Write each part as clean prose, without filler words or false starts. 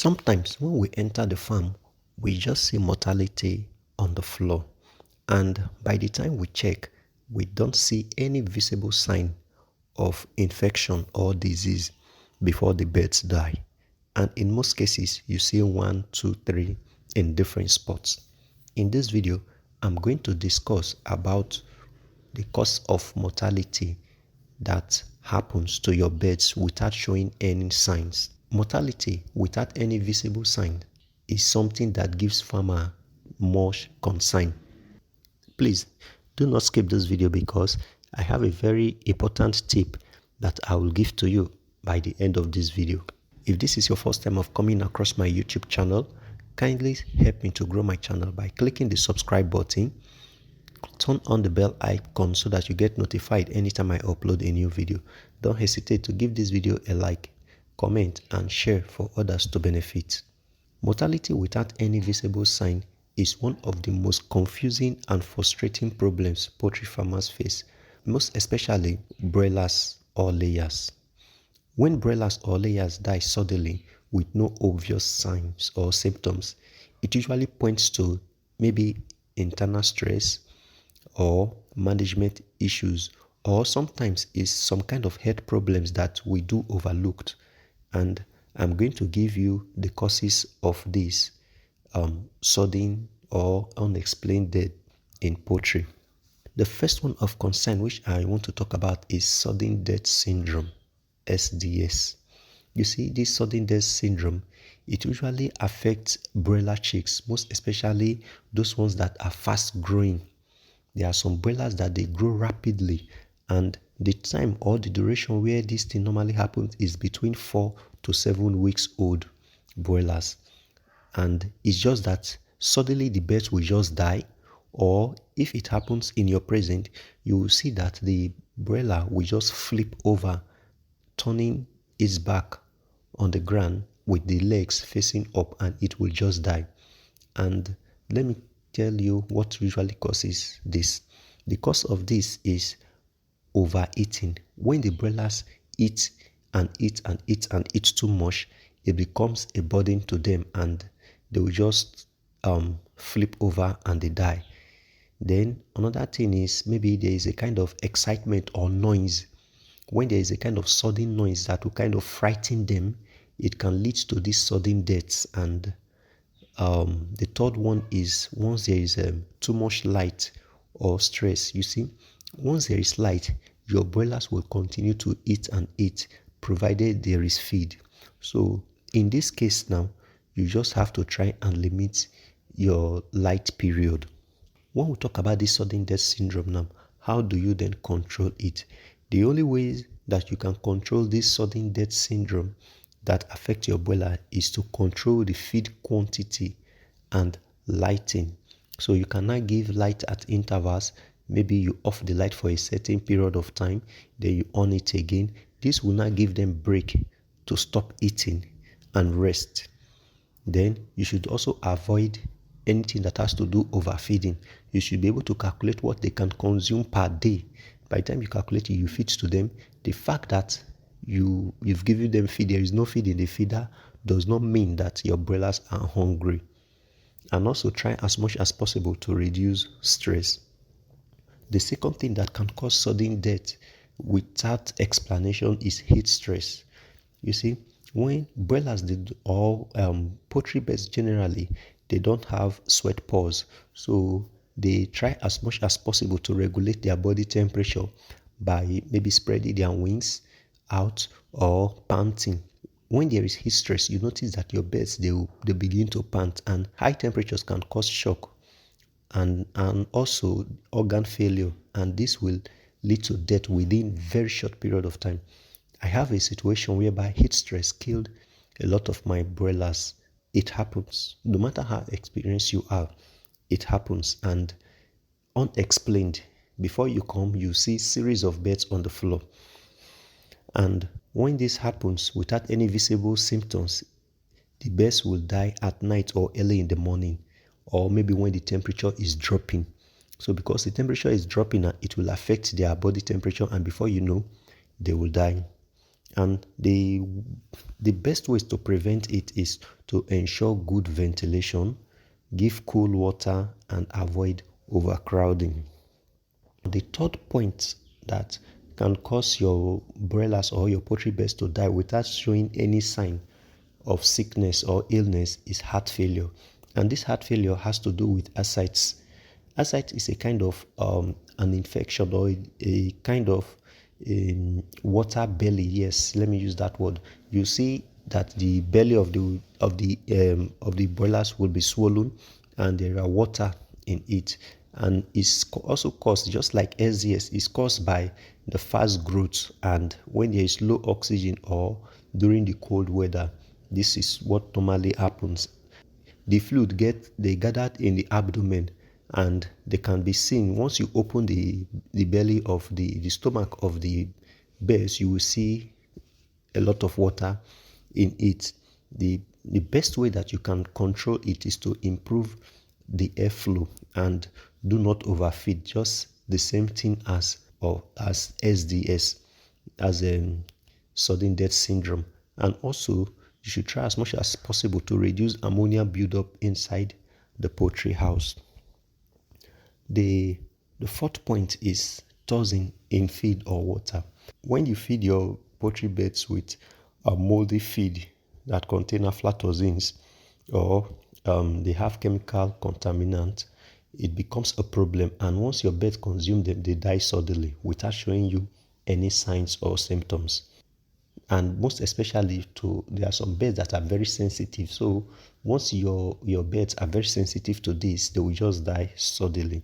Sometimes when we enter the farm, we just see mortality on the floor. And by the time we check, we don't see any visible sign of infection or disease before the birds die. And in most cases, you see one, two, three in different spots. In this video, I'm going to discuss about the cause of mortality that happens to your birds without showing any signs. Mortality without any visible sign is something that gives farmer much concern. Please do not skip this video because I have a very important tip that I will give to you by the end of this video. If this is your first time of coming across my YouTube channel, kindly help me to grow my channel by clicking the subscribe button. Turn on the bell icon so that you get notified anytime I upload a new video. Don't hesitate to give this video a like, comment and share for others to benefit. Mortality without any visible sign is one of the most confusing and frustrating problems poultry farmers face, most especially broilers or layers. When broilers or layers die suddenly with no obvious signs or symptoms, it usually points to maybe internal stress or management issues, or sometimes is some kind of health problems that we do overlooked. And I'm going to give you the causes of this sudden or unexplained death in poultry. The first one of concern which I want to talk about is sudden death syndrome, SDS. You see, this sudden death syndrome, it usually affects broiler chicks, most especially those ones that are fast growing. There are some broilers that they grow rapidly, and the time or the duration where this thing normally happens is between 4 to 7 weeks old broilers. And it's just that suddenly the birds will just die, or if it happens in your present, you will see that the broiler will just flip over, turning its back on the ground with the legs facing up, and it will just die. And let me tell you what usually causes this. The cause of this is overeating. When the broilers eat and eat and eat and eat too much, it becomes a burden to them and they will just flip over and they die. Then another thing is maybe there is a kind of excitement or noise. When there is a kind of sudden noise that will kind of frighten them, it can lead to these sudden deaths. And the third one is once there is too much light or stress. You see, once there is light, your broilers will continue to eat and eat provided there is feed. So in this case now, you just have to try and limit your light period. When we talk about this sudden death syndrome now, how do you then control it? The only way that you can control this sudden death syndrome that affect your broiler is to control the feed quantity and lighting. So you cannot give light at intervals. Maybe you off the light for a certain period of time, then you on it again. This will not give them break to stop eating and rest. Then you should also avoid anything that has to do overfeeding. You should be able to calculate what they can consume per day. By the time you calculate it, you feed to them. The fact that you've given them feed, there is no feed in the feeder, does not mean that your broilers are hungry. And also try as much as possible to reduce stress. The second thing that can cause sudden death without explanation is heat stress. You see, when broilers or poultry birds generally, they don't have sweat pores, so they try as much as possible to regulate their body temperature by maybe spreading their wings out or panting. When there is heat stress, you notice that your birds they begin to pant, and high temperatures can cause shock and also organ failure, and this will lead to death within very short period of time. I have a situation whereby heat stress killed a lot of my broilers. It happens. No matter how experienced you are, it happens, and unexplained. Before you come, you see series of birds on the floor. And when this happens without any visible symptoms, the birds will die at night or early in the morning, or maybe when the temperature is dropping. So because the temperature is dropping, it will affect their body temperature, and before you know, they will die. And the best ways to prevent it is to ensure good ventilation, give cool water, and avoid overcrowding. The third point that can cause your broilers or your poultry birds to die without showing any sign of sickness or illness is heart failure. And this heart failure has to do with ascites. Ascite is a kind of an infection or a kind of water belly. Yes, let me use that word. You see that the belly of the broilers will be swollen, and there are water in it, and it's also caused, just like SDS, is caused by the fast growth, and when there is low oxygen or during the cold weather. This is what normally happens. The fluid they gathered in the abdomen, and they can be seen once you open the belly of the stomach of the bears. You will see a lot of water in it. The best way that you can control it is to improve the airflow and do not overfeed. Just the same thing as SDS, as sudden death syndrome. And also, you should try as much as possible to reduce ammonia buildup inside the poultry house. The fourth point is tossing in feed or water. When you feed your poultry beds with a moldy feed that contain aflatoxins, or they have chemical contaminant, it becomes a problem. And once your birds consume them, they die suddenly without showing you any signs or symptoms. And most especially, there are some birds that are very sensitive. So once your birds are very sensitive to this, they will just die suddenly.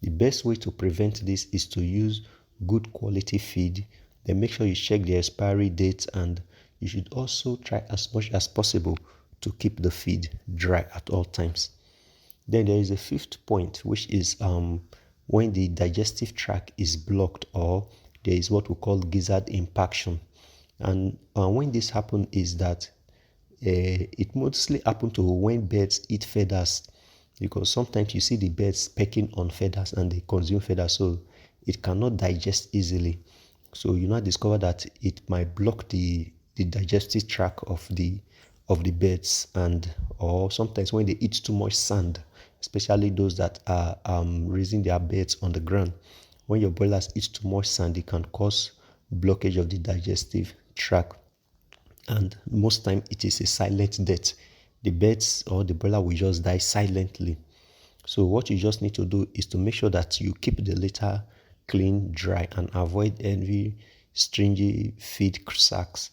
The best way to prevent this is to use good quality feed. Then make sure you check the expiry date, and you should also try as much as possible to keep the feed dry at all times. Then there is a fifth point, which is when the digestive tract is blocked, or there is what we call gizzard impaction. And when this happens is that it mostly happens to when birds eat feathers, because sometimes you see the birds pecking on feathers and they consume feathers, so it cannot digest easily. So you now discover that it might block the digestive tract of the birds, and or sometimes when they eat too much sand, especially those that are raising their beds on the ground. When your broilers eat too much sand, it can cause blockage of the digestive tract, and most time it is a silent death. The birds or the broiler will just die silently. So what you just need to do is to make sure that you keep the litter clean, dry, and avoid any stringy feed sacks,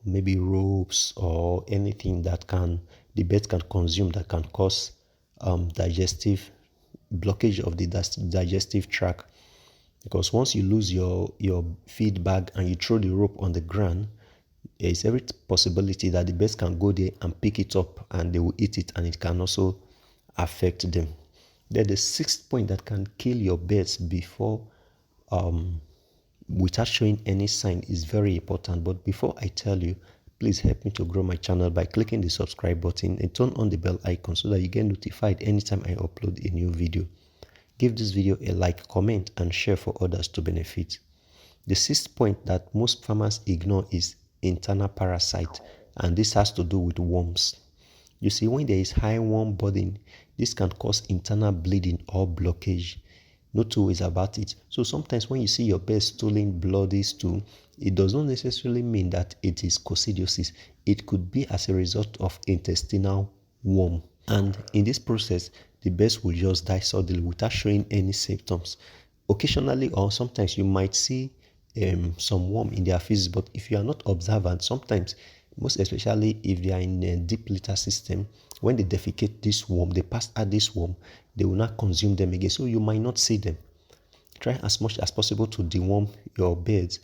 maybe ropes or anything that the bird can consume that can cause digestive blockage of the digestive tract. Because once you lose your feed bag and you throw the rope on the ground, there is every possibility that the birds can go there and pick it up and they will eat it, and it can also affect them. Then the sixth point that can kill your birds before without showing any sign is very important. But before I tell you, please help me to grow my channel by clicking the subscribe button and turn on the bell icon so that you get notified anytime I upload a new video. Give this video a like, comment, and share for others to benefit. The sixth point that most farmers ignore is internal parasite, and this has to do with worms. You see, when there is high worm burden, this can cause internal bleeding or blockage. No two ways about it. So sometimes when you see your bird stooling bloody stool, it does not necessarily mean that it is coccidiosis. It could be as a result of intestinal worm. And in this process, the birds will just die suddenly without showing any symptoms. Occasionally, or sometimes, you might see some worm in their feces, but if you are not observant, sometimes, most especially if they are in a deep litter system, when they defecate this worm, they pass out this worm, they will not consume them again, so you might not see them. Try as much as possible to deworm your beds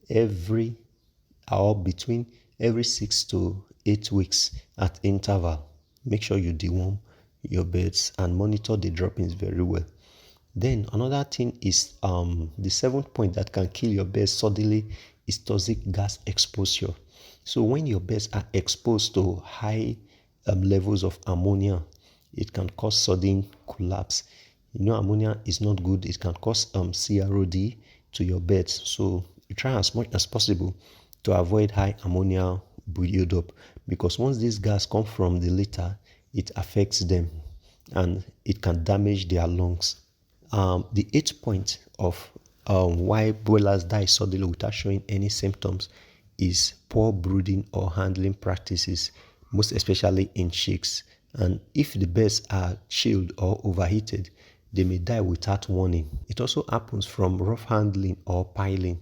every or between every 6 to 8 weeks at interval. Make sure you deworm your beds and monitor the droppings very well. Then another thing is the seventh point that can kill your birds suddenly is toxic gas exposure. So when your birds are exposed to high levels of ammonia, it can cause sudden collapse. You know, ammonia is not good. It can cause CROD to your birds. So you try as much as possible to avoid high ammonia buildup, because once this gas come from the litter, it affects them and it can damage their lungs. The eighth point of why broilers die suddenly without showing any symptoms is poor brooding or handling practices, most especially in chicks. And if the birds are chilled or overheated, they may die without warning. It also happens from rough handling or piling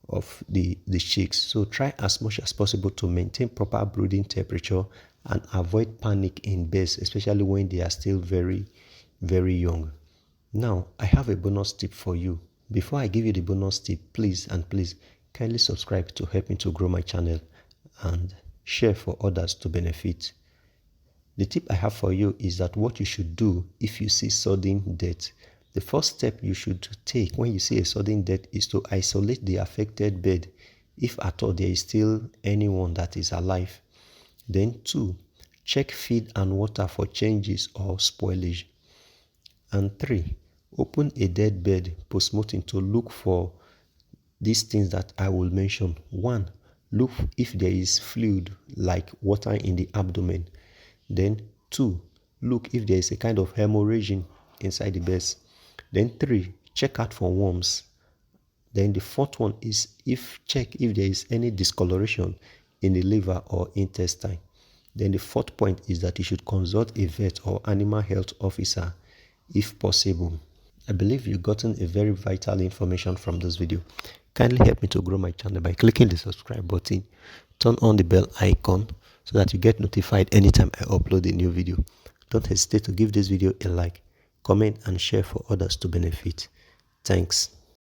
of the chicks. So try as much as possible to maintain proper brooding temperature and avoid panic in birds, especially when they are still very, very young. Now, I have a bonus tip for you. Before I give you the bonus tip, please and please kindly subscribe to help me to grow my channel and share for others to benefit. The tip I have for you is that what you should do if you see sudden death. The first step you should take when you see a sudden death is to isolate the affected bird, if at all there is still anyone that is alive. Then 2, check feed and water for changes or spoilage. And 3, open a dead bird post-mortem to look for these things that I will mention. 1, look if there is fluid like water in the abdomen. Then 2, look if there is a kind of hemorrhaging inside the breast. Then 3, check out for worms. Then the fourth one is check if there is any discoloration in the liver or intestine. Then the fourth point is that you should consult a vet or animal health officer if possible. I believe you've gotten a very vital information from this video. Kindly help me to grow my channel by clicking the subscribe button, turn on the bell icon so that you get notified anytime I upload a new video. Don't hesitate to give this video a like, comment and share for others to benefit. Thanks.